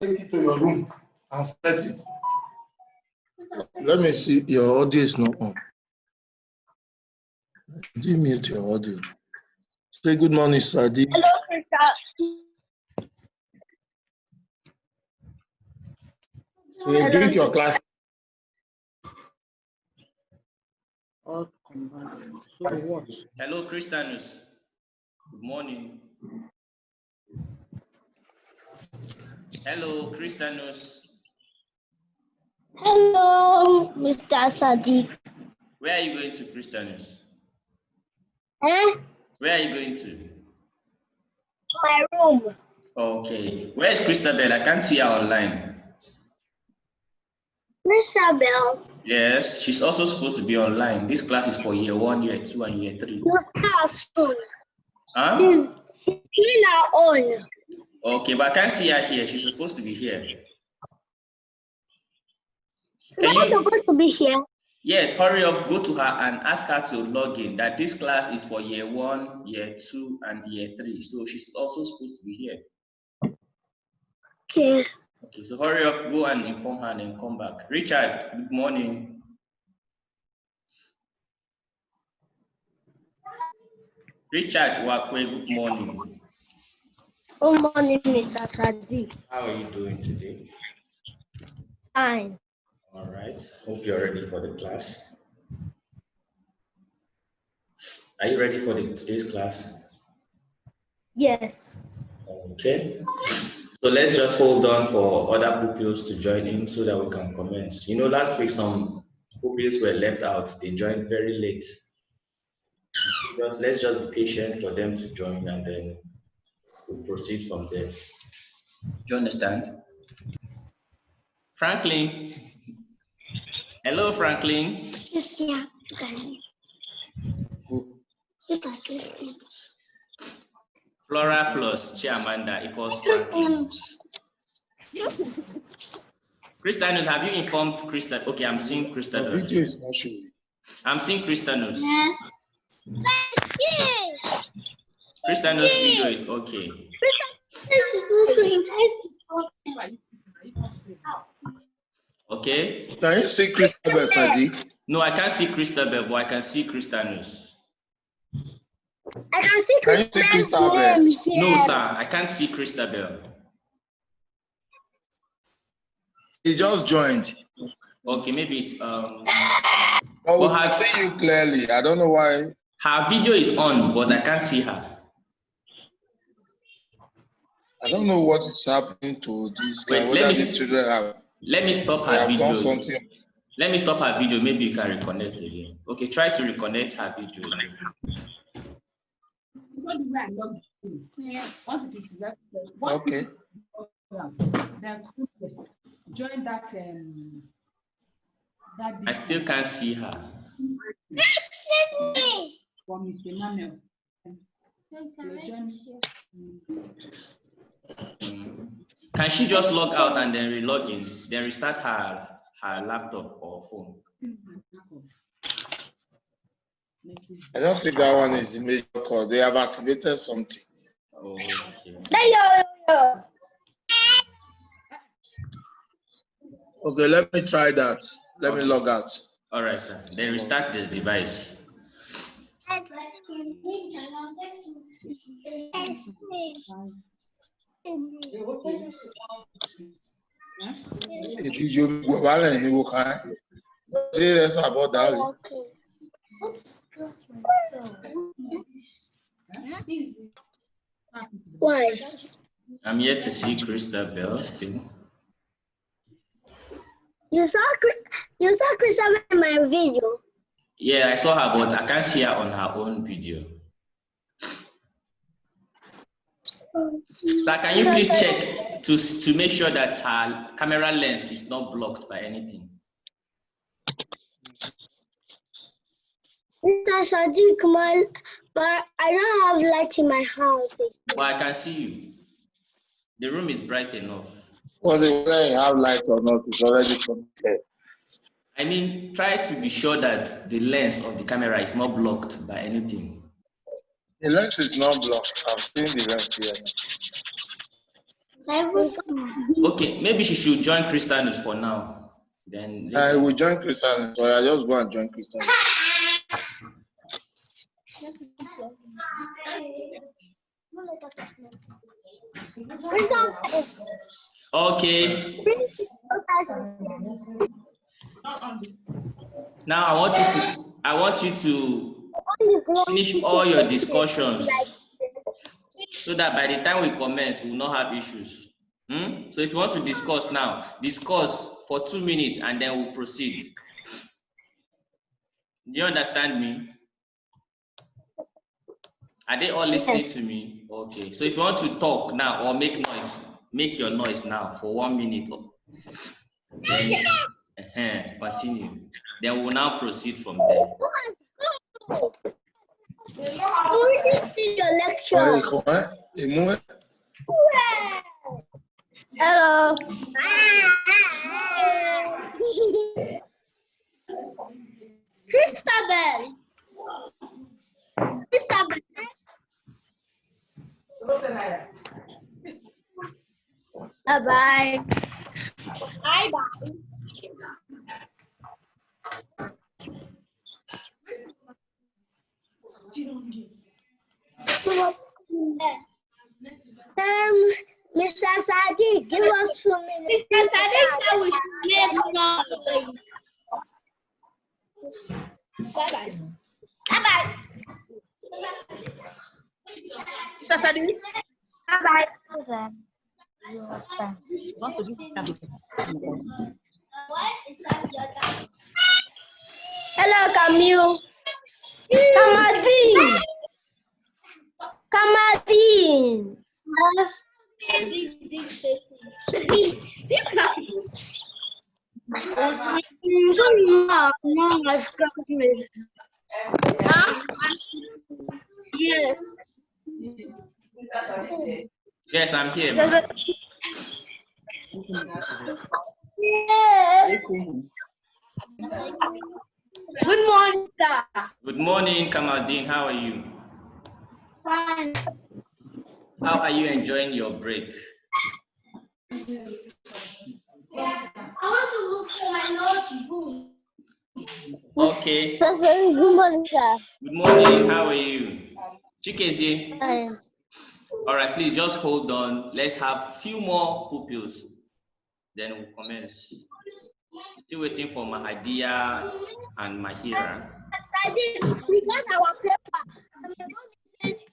Take it to your room and set it. Let me see. Your audio is not on. Did you mute your audio? Say good morning, Sadi. Hello, Krista. So you drink your class. All combined. So what? Hello, Christianus. Good morning. Hello, Christianus. Hello, Mr. Sadiq. Where are you going to, Christianus? Eh? Where are you going to? My room. Okay. Where is Christabel? I can't see her online. Christabel. Yes, she's also supposed to be online. This class is for year 1, year 2, and year 3. You start soon. Huh? She's doing her own. Okay, but I can't see her here. She's supposed to be here. Am I supposed to be here? Yes, hurry up, go to her and ask her to log in that this class is for year 1, year 2, and year 3. So she's also supposed to be here. Okay. Okay, so hurry up, go and inform her and then come back. Richard, good morning. Richard Wakwe, good morning. Good morning, Mr. Sadiq. How are you doing today? Fine. All right, hope you're ready for the class. Are you ready for today's class? Yes. Okay, so let's just hold on for other pupils to join in so that we can commence. You know, last week some pupils were left out. They joined very late. Let's just be patient for them to join and then we'll proceed from there. Do you understand? Franklin. Hello, Franklin. Flora plus Chiamanda equals Franklin. Christianus, have you informed Christian? Okay, I'm seeing Christianus. The video is not showing. I'm seeing Christianus. Christianus video is okay. Okay. Can you see Christabel, Sadiq? No, I can't see Christabel, but I can see Christianus. I can see Christabel's name here. No, sir, I can't see Christabel. He just joined. Okay, maybe it's Oh, I see you clearly. I don't know why. her video is on, but I can't see her. I don't know what is happening to this guy. Wait, Whether the children have. Let me stop her Have video. done something. Let me stop her video. Maybe you can reconnect again. Okay, try to reconnect her video. Okay. Then join that. I still can't see her. For Mr. Manuel. Can she just log out and then re-log in, then restart her laptop or phone? I don't think that one is the major call. They have activated something. Oh, okay. Okay, let me try that. Let me log out. All right, sir. Then restart the device. Serious about that. Why? I'm yet to see Christabel still. You saw Christabel in my video. Yeah, I saw her, but I can't see her on her own video. Sir, can you please check to make sure that her camera lens is not blocked by anything? Mr. Sadiq, but I don't have light in my house. Well, I can see you. The room is bright enough. Well, whether you have light or not is already connected. I mean, try to be sure that the lens of the camera is not blocked by anything. The lens is not blocked. I've seen the lens here. Okay, maybe she should join Christianus for now. Then I will join Christian, so I just go and join Christian. Okay. Now I want you to finish all your discussions so that by the time we commence, we will not have issues. So if you want to discuss now, discuss for 2 minutes and then we'll proceed. Do you understand me? Are they all listening to me? Okay. So if you want to talk now or make noise, make your noise now for 1 minute. Then, continue. Then we will now proceed from there. Hello. Christabel. Bye. Bye. Mr. Sadiq, give us 2 minutes. Mr. Sadiq said we should make noise. Bye-bye. Bye-bye. Mr. Sadiq. Bye-bye. Hello, Camille. Kamadin. Yes. Yes, I'm here. Good morning, sir. Good morning, Kamaldeen. How are you? Fine. How are you enjoying your break? I want to look for my notebook. Okay. Good morning, sir. Good morning. How are you? Chikezie. Fine. All right, please just hold on. Let's have a few more pupils. Then we'll commence. Still waiting for Mahadia and Mahira. We got our paper.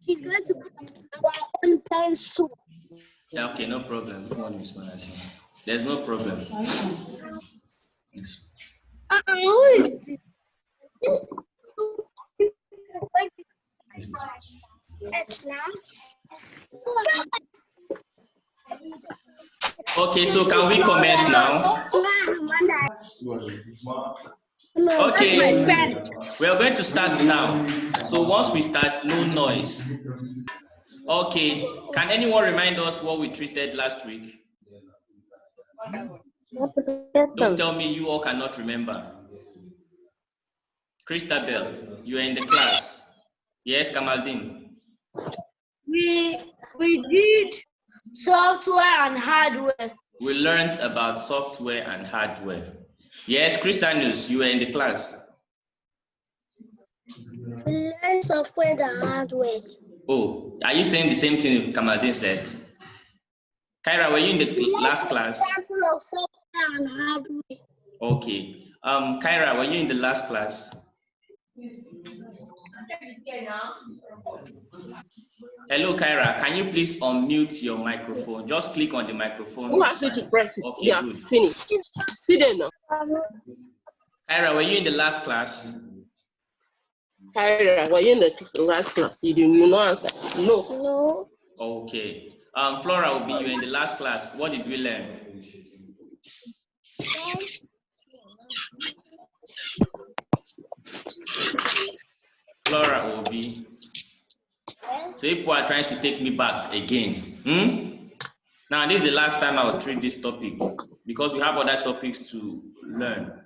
He's going to put our own pencil. Yeah, okay, no problem. Good morning, Miss Manasi. There's no problem. Who is this? Yes, now. Okay, so can we commence now? Okay, we are going to start now. So once we start, no noise. Okay, can anyone remind us what we treated last week? Don't tell me you all cannot remember. Christabel, you are in the class. Yes, Kamaldeen. We did software and hardware. We learned about software and hardware. Yes, Christianus, you were in the class. We learned software and hardware. Oh, are you saying the same thing Kamaldeen said? Kyra, were you in the last class? Example of software and hardware. Okay. Kyra, were you in the last class? Hello, Kyra. Can you please unmute your microphone? Just click on the microphone. Who asked you to press it? Okay, yeah, good. finish. Sit there now. Kyra, were you in the last class? Kyra, were you in the last class? You know answer. No. No. Okay. Flora will be you in the last class. What did we learn? Flora will be. So if you are trying to take me back again, now this is the last time I will treat this topic because we have other topics to learn,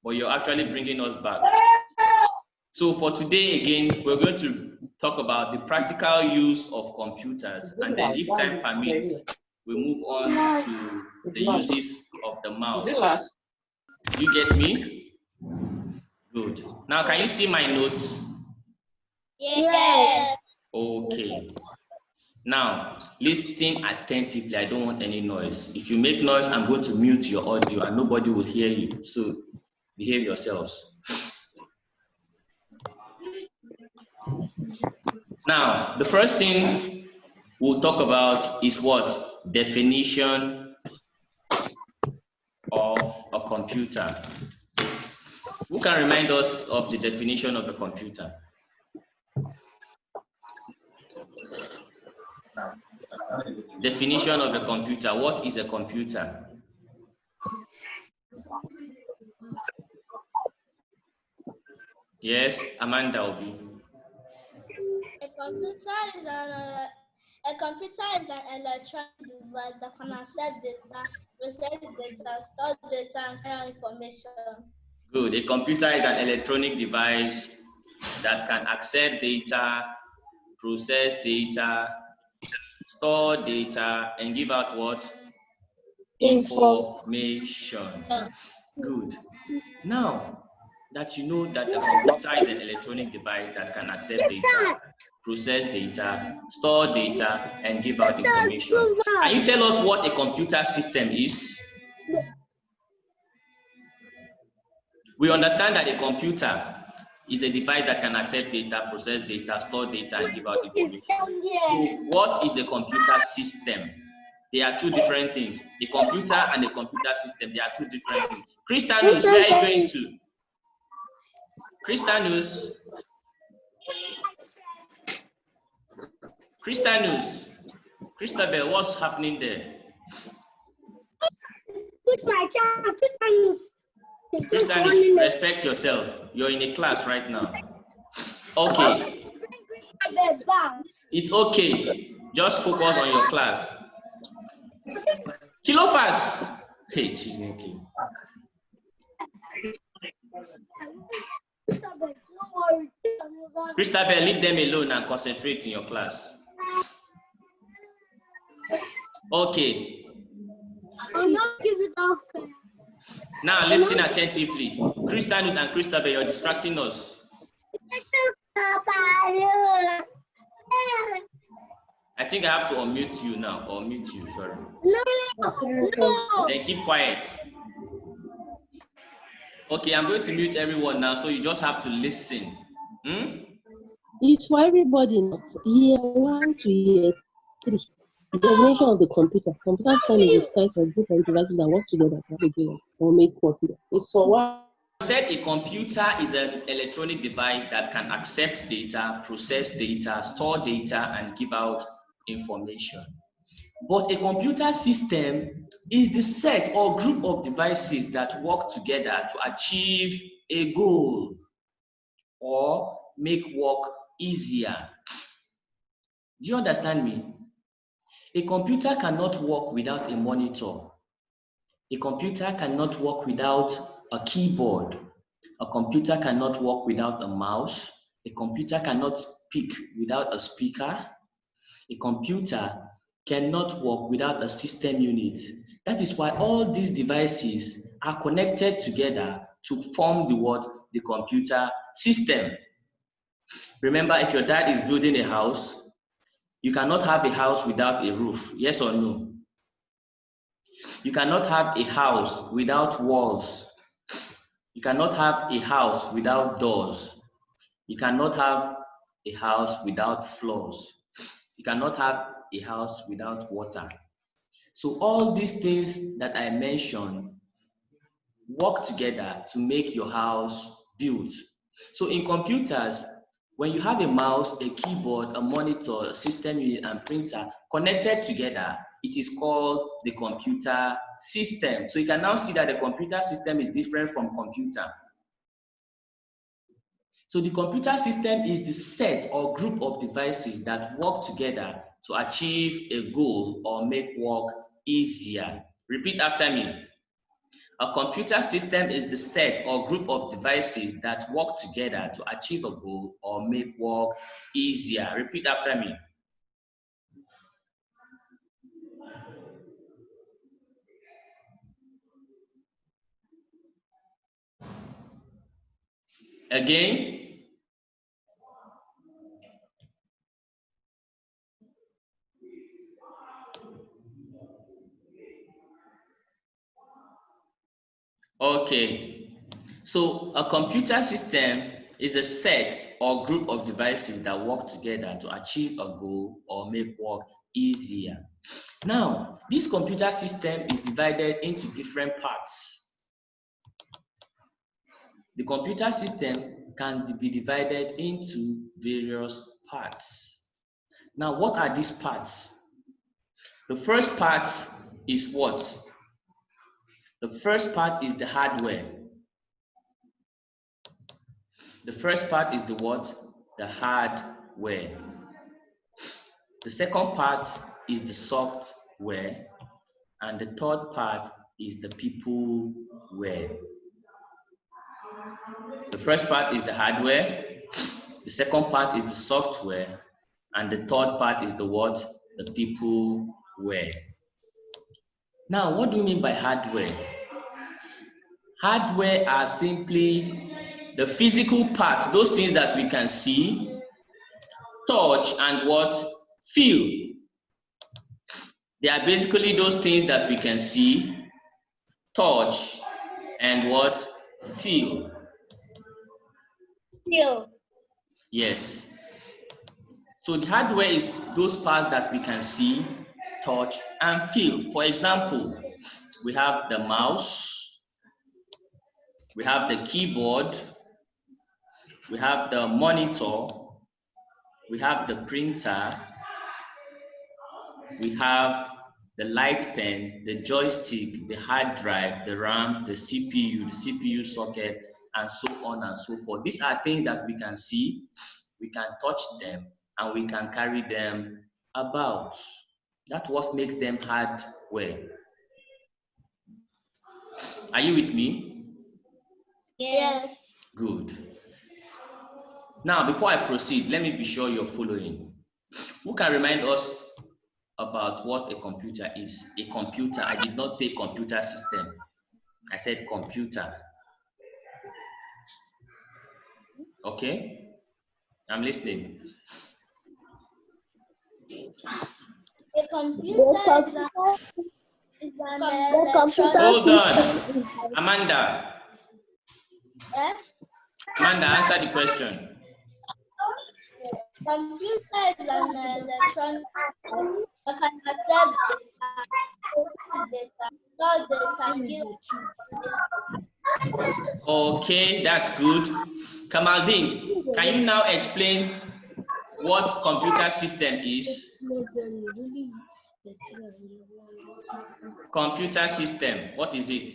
but you're actually bringing us back. So for today again, we're going to talk about the practical use of computers, and then if time permits, we move on to the uses of the mouse. Is it last? You get me? Good. Now, can you see my notes? Yes. Okay. Now, listen attentively. I don't want any noise. If you make noise, I'm going to mute your audio and nobody will hear you. So, behave yourselves. Now, the first thing we'll talk about is what? Definition of a computer. Who can remind us of the definition of a computer? Definition of a computer. What is a computer? Yes, Amanda will be. A computer is an electronic device that can accept data, process data, store data, and share information. Good. A computer is an electronic device that can accept data, process data, store data, and give out what? Information. Good. Now that you know that a computer is an electronic device that can accept data, process data, store data, and give out information, can you tell us what a computer system is? We understand that a computer is a device that can accept data, process data, store data, and give out information. So what is a computer system? They are two different things. A computer and a computer system, they are two different things. Christianus, where are you going to? Christianus. Christianus. Christabel, what's happening there? Christianus, respect yourself. You're in a class right now. Okay. It's okay. Just focus on your class. Kilo fast. Hey, Chineke. Christabel, leave them alone and concentrate in your class. Okay. Now listen attentively. Christianus and Christabel, you're distracting us. I think I have to unmute you now, or mute you, sorry. No. Then keep quiet. Okay, I'm going to mute everyone now, so you just have to listen. It's for everybody now. Year 1 to year 3. The definition of the computer. Computer system is a set of different devices that work together to have a game or make work. It's for what? Said a computer is an electronic device that can accept data, process data, store data, and give out information. But a computer system is the set or group of devices that work together to achieve a goal or make work easier. Do you understand me? A computer cannot work without a monitor. A computer cannot work without a keyboard. A computer cannot work without a mouse. A computer cannot speak without a speaker. A computer cannot work without a system unit. That is why all these devices are connected together to form the computer system. Remember, if your dad is building a house, you cannot have a house without a roof, yes or no? You cannot have a house without walls. You cannot have a house without doors. You cannot have a house without floors. You cannot have a house without water. So all these things that I mentioned work together to make your house built. So in computers, when you have a mouse, a keyboard, a monitor, a system unit, and printer connected together, it is called the computer system. So you can now see that the computer system is different from computer. So the computer system is the set or group of devices that work together to achieve a goal or make work easier. Repeat after me. A computer system is the set or group of devices that work together to achieve a goal or make work easier. Repeat after me. Again? Okay. So a computer system is a set or group of devices that work together to achieve a goal or make work easier. Now, this computer system is divided into different parts. The computer system can be divided into various parts. Now, what are these parts? The first part is what? The first part is the hardware. The first part is the what? The hardware. The second part is the software. And the third part is the peopleware. The first part is the hardware. The second part is the software. And the third part is the what? The peopleware. Now, what do you mean by hardware? Hardware are simply the physical parts, those things that we can see, touch, and what? Feel. They are basically those things that we can see, touch, and what? Feel. Feel. Yes. So the hardware is those parts that we can see, touch, and feel. For example, we have the mouse, we have the keyboard, we have the monitor, we have the printer, we have the light pen, the joystick, the hard drive, the RAM, the CPU socket, and so on and so forth. These are things that we can see, we can touch them, and we can carry them about. That's what makes them hardware. Are you with me? Yes. Good. Now, before I proceed, let me be sure you're following. Who can remind us about what a computer is? A computer, I did not say computer system. I said computer. Okay? I'm listening. A computer is an electronic. Hold on. Amanda. Amanda, answer the question. Computer is an electronic device that can accept data, process data, store data, and give information. Okay, that's good. Kamaldeen, can you now explain what computer system is? Computer system, what is it?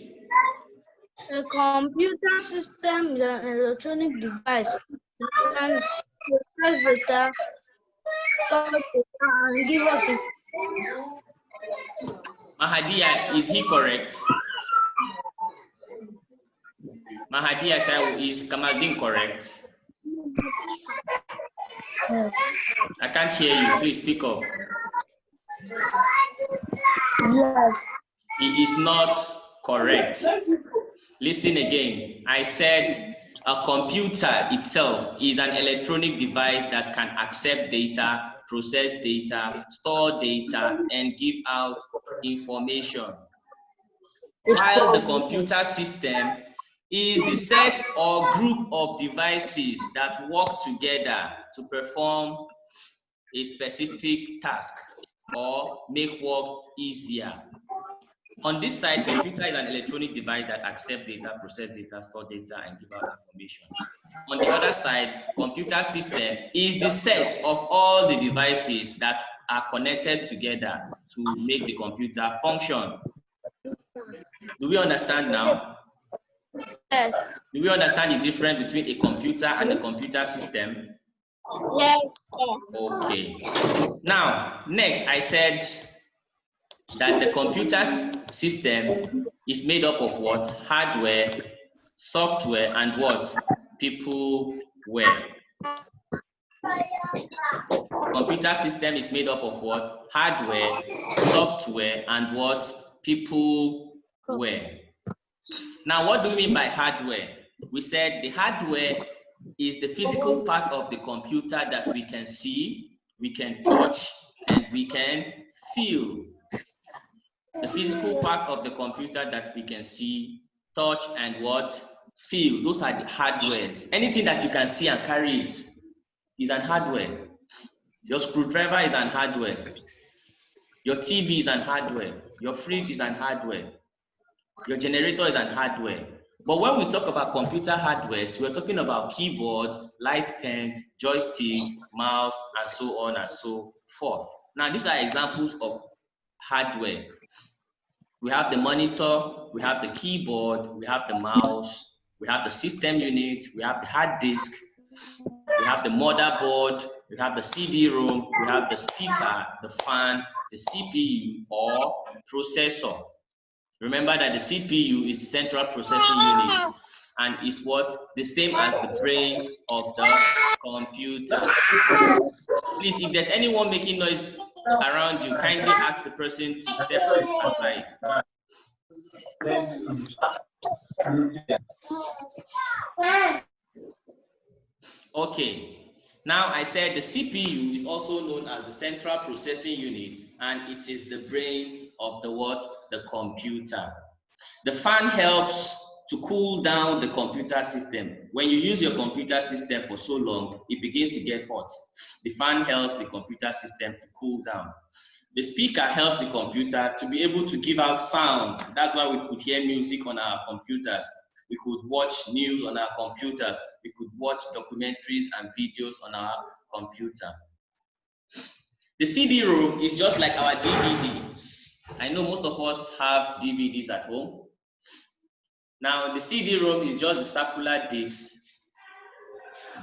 A computer system is an electronic device that can process data, store data, and give us information. Mahadia, is he correct? Mahadia Taiwo, is Kamaldeen correct? I can't hear you. Please speak up. Yes. He is not correct. Listen again. I said a computer itself is an electronic device that can accept data, process data, store data, and give out information. While the computer system is the set or group of devices that work together to perform a specific task or make work easier. On this side, computer is an electronic device that accepts data, process data, store data, and give out information. On the other side, computer system is the set of all the devices that are connected together to make the computer function. Do we understand now? Yes. Do we understand the difference between a computer and a computer system? Yes. Okay. Now, next, I said that the computer system is made up of what? Hardware, software, and what? Peopleware. Computer system is made up of what? Hardware, software, and what? Peopleware. Now, what do we mean by hardware? We said the hardware is the physical part of the computer that we can see, we can touch, and we can feel. The physical part of the computer that we can see, touch, and what? Feel. Those are the hardwares. Anything that you can see and carry it is an hardware. Your screwdriver is an hardware. Your TV is an hardware. Your fridge is an hardware. Your generator is an hardware. But when we talk about computer hardwares, we're talking about keyboard, light pen, joystick, mouse, and so on and so forth. Now, these are examples of hardware. We have the monitor, we have the keyboard, we have the mouse, we have the system unit, we have the hard disk, we have the motherboard, we have the CD-ROM, we have the speaker, the fan, the CPU or processor. Remember that the CPU is the central processing unit and is what? The same as the brain of the computer. Please, if there's anyone making noise around you, kindly ask the person to step aside. Okay. Now I said the CPU is also known as the central processing unit and it is the brain of the what? The computer. The fan helps to cool down the computer system. When you use your computer system for so long, it begins to get hot. The fan helps the computer system to cool down. The speaker helps the computer to be able to give out sound. That's why we could hear music on our computers. We could watch news on our computers. We could watch documentaries and videos on our computer. The CD-ROM is just like our DVDs. I know most of us have DVDs at home. Now, the CD-ROM is just the circular disc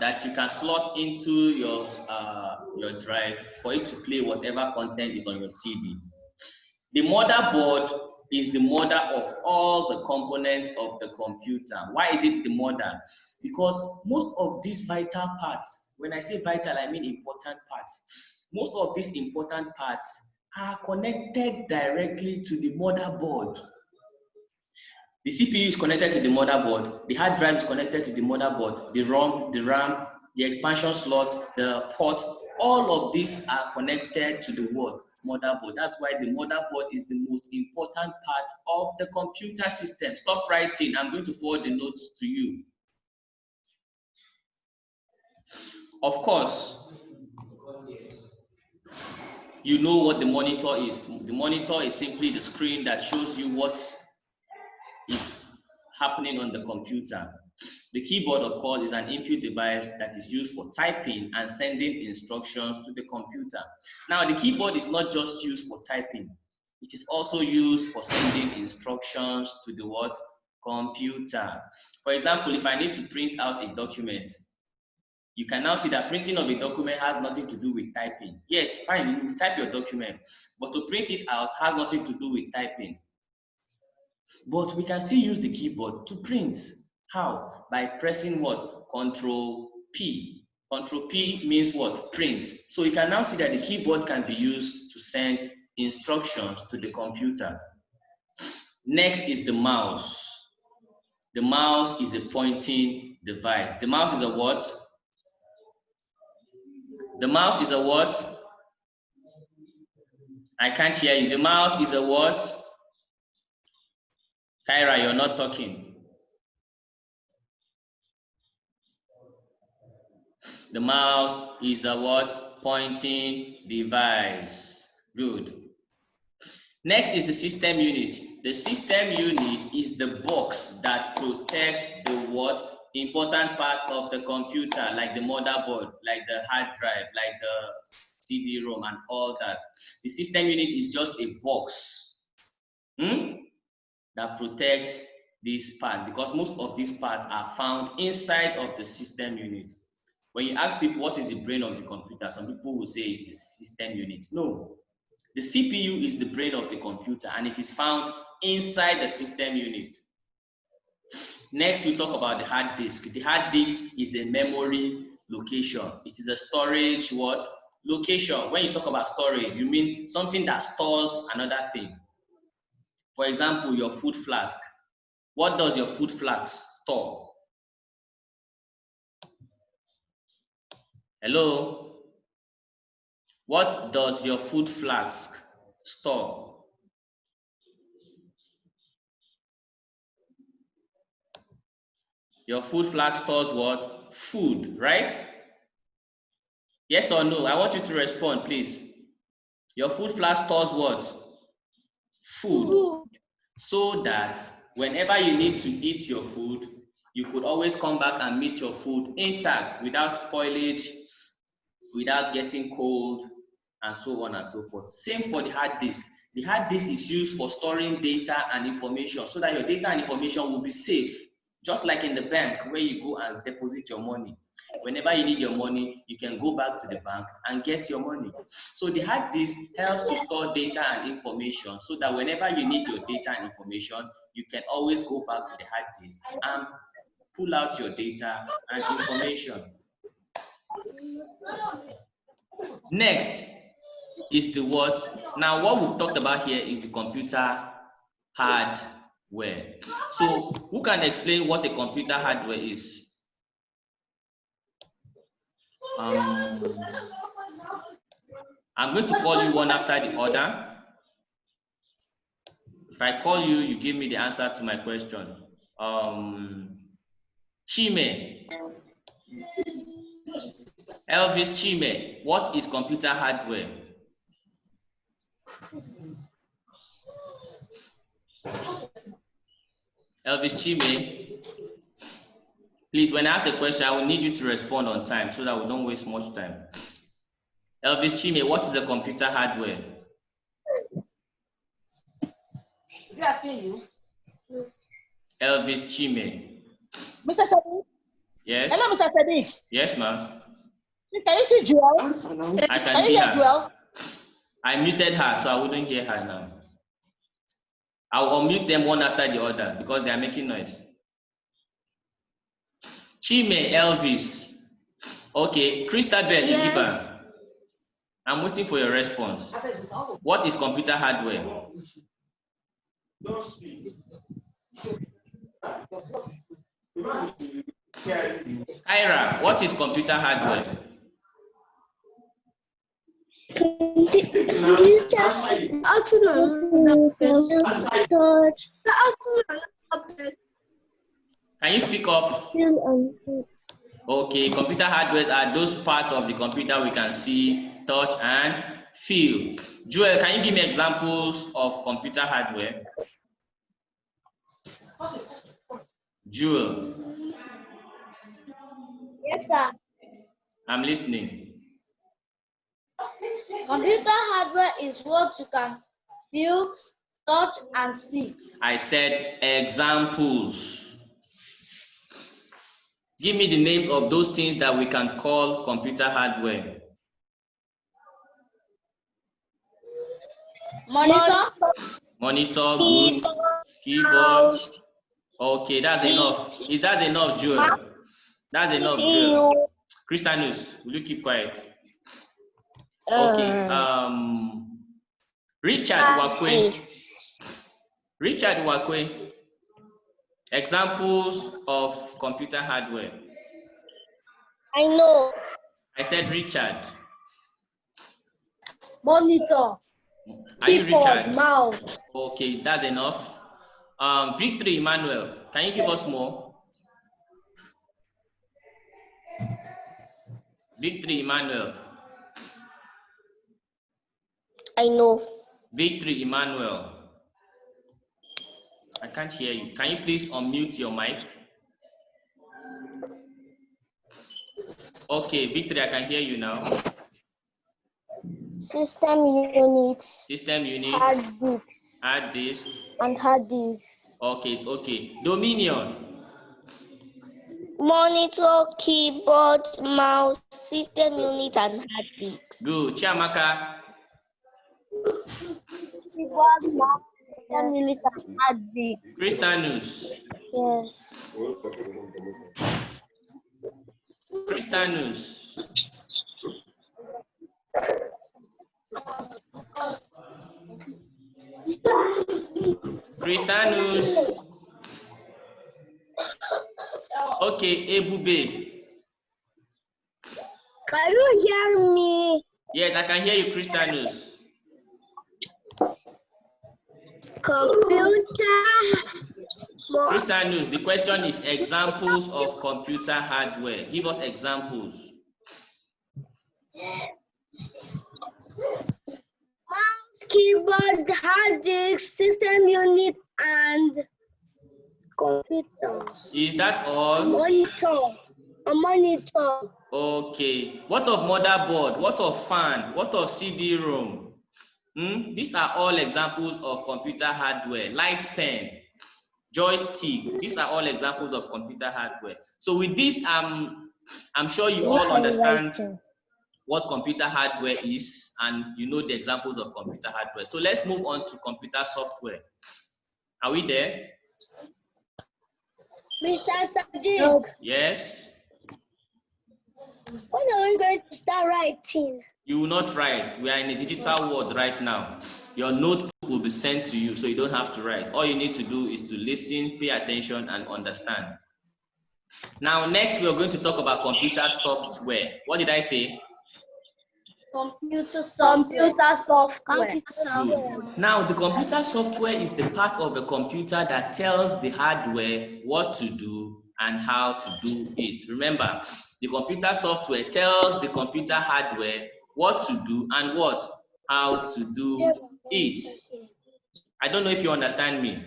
that you can slot into your drive for it to play whatever content is on your CD. The motherboard is the mother of all the components of the computer. Why is it the mother? Because most of these vital parts, when I say vital, I mean important parts. Most of these important parts are connected directly to the motherboard. The CPU is connected to the motherboard, the hard drive is connected to the motherboard, the ROM, the RAM, the expansion slot, the ports, all of these are connected to the what? Motherboard. That's why the motherboard is the most important part of the computer system. Stop writing, I'm going to forward the notes to you. Of course, you know what the monitor is. The monitor is simply the screen that shows you what is happening on the computer. The keyboard, of course, is an input device that is used for typing and sending instructions to the computer. Now, the keyboard is not just used for typing. It is also used for sending instructions to the what? Computer. For example, if I need to print out a document, you can now see that printing of a document has nothing to do with typing. Yes, fine, you type your document, but to print it out has nothing to do with typing. But we can still use the keyboard to print. How? By pressing what? Control P. Control P means what? Print. So you can now see that the keyboard can be used to send instructions to the computer. Next is the mouse. The mouse is a pointing device. The mouse is a what? The mouse is a what? I can't hear you. The mouse is a what? Kyra, you're not talking. The mouse is a what? Pointing device. Good. Next is the system unit. The system unit is the box that protects the what? Important parts of the computer, like the motherboard, like the hard drive, like the CD-ROM and all that. The system unit is just a box that protects these parts, because most of these parts are found inside of the system unit. When you ask people what is the brain of the computer, some people will say it's the system unit. No, the CPU is the brain of the computer and it is found inside the system unit. Next, we talk about the hard disk. The hard disk is a memory location. It is a storage what? Location. When you talk about storage, you mean something that stores another thing. For example, your food flask. What does your food flask store? Hello? What does your food flask store? Your food flask stores what? Food, right? Yes or no? I want you to respond, please. Your food flask stores what? Food. So that whenever you need to eat your food, you could always come back and meet your food intact, without spoilage, without getting cold, and so on and so forth. Same for the hard disk. The hard disk is used for storing data and information so that your data and information will be safe. Just like in the bank where you go and deposit your money. Whenever you need your money, you can go back to the bank and get your money. So the hard disk helps to store data and information so that whenever you need your data and information, you can always go back to the hard disk and pull out your data and information. Next is the what? Now what we've talked about here is the computer hardware. So who can explain what a computer hardware is? I'm going to call you one after the other. If I call you, you give me the answer to my question. Chime. Elvis Chime, what is computer hardware? Elvis Chime, please, when I ask a question, I will need you to respond on time so that we don't waste much time. Elvis Chime, what is the computer hardware? Is he asking you? Elvis Chime. Mr. Sadiq? Yes? Hello, Mr. Sadiq. Yes, ma'am. Can you see Joel? I can you see hear her. Joel? I muted her, so I wouldn't hear her now. I'll unmute them one after the other because they are making noise. Chime, Elvis. Okay, Christabel, Yes. Igiba. I'm waiting for your response. What is computer hardware? Ira, what is computer hardware? Can you speak up? Okay, computer hardware are those parts of the computer we can see, touch, and feel. Joel, can you give me examples of computer hardware? Joel. Yes, sir. I'm listening. Computer hardware is what you can feel, touch, and see. I said examples. Give me the names of those things that we can call computer hardware. Monitor. Monitor, good. Keyboard. Okay, that's enough. Is that enough, Joel? That's enough, Joel. Christianus, will you keep quiet? Okay. Richard Wakwe. Richard Wakwe. Examples of computer hardware. I know. I said Richard. Monitor. Are you Richard? Mouse. Okay, that's enough. Victory Emmanuel, can you give us more? Victory Emmanuel. I know. Victory Emmanuel. I can't hear you. Can you please unmute your mic? Okay, Victory, I can hear you now. System units. System unit. Hard disks. Hard disk. And hard disks. Okay, it's okay. Dominion. Monitor, keyboard, mouse, system unit, and hard disks. Good. Chiamaka. Keyboard, mouse, system unit, and hard disk. Christianus. Yes. Christianus. Christianus. Okay, Ebube. Can you hear me? Yes, I can hear you, Christianus. Computer. Christianus, the question is examples of computer hardware. Give us examples. Keyboard, hard disk, system unit, and computer. Is that all? Monitor. A monitor. Okay. What of motherboard? What of fan? What of CD-ROM? These are all examples of computer hardware. Light pen, joystick. These are all examples of computer hardware. So with this, I'm sure you all understand what computer hardware is, and you know the examples of computer hardware. So let's move on to computer software. Are we there? Mr. Sadiq, Yes. when are we going to start writing? You will not write. We are in a digital world right now. Your notebook will be sent to you, so you don't have to write. All you need to do is to listen, pay attention, and understand. Now, next, we are going to talk about computer software. What did I say? Computer software. Good. Now, the computer software is the part of the computer that tells the hardware what to do and how to do it. Remember, the computer software tells the computer hardware what to do and how to do it. I don't know if you understand me.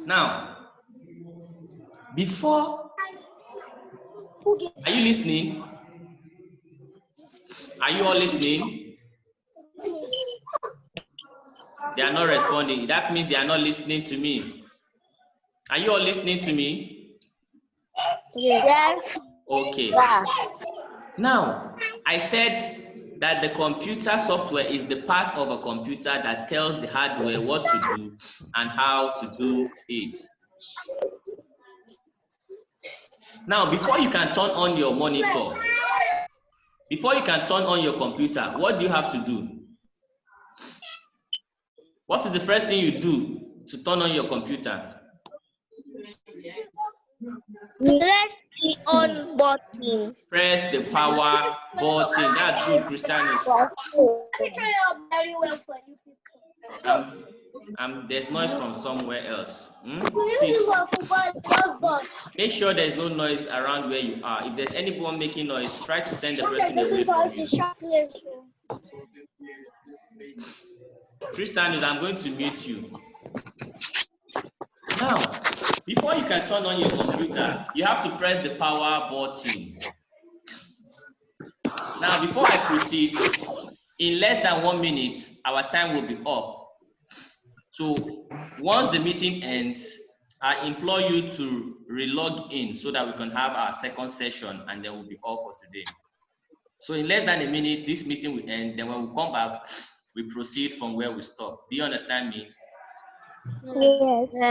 Now, are you listening? Are you all listening? They are not responding. That means they are not listening to me. Are you all listening to me? Yes. Okay. Now, I said that the computer software is the part of a computer that tells the hardware what to do and how to do it. Now, before you can turn on your monitor, before you can turn on your computer, what do you have to do? What is the first thing you do to turn on your computer? Press the on button. Press the power button. That's good, Christianus. Let me try out very well for you people. There's noise from somewhere else. Please. Make sure there's no noise around where you are. If there's anyone making noise, try to send the person away from you. Christianus, I'm going to mute you. Now, before you can turn on your computer, you have to press the power button. Now, before I proceed, in less than 1 minute, our time will be up. So once the meeting ends, I implore you to re-log in so that we can have our second session and then we'll be off for today. So in less than a minute, this meeting will end. Then when we come back, we proceed from where we stopped. Do you understand me? Yes.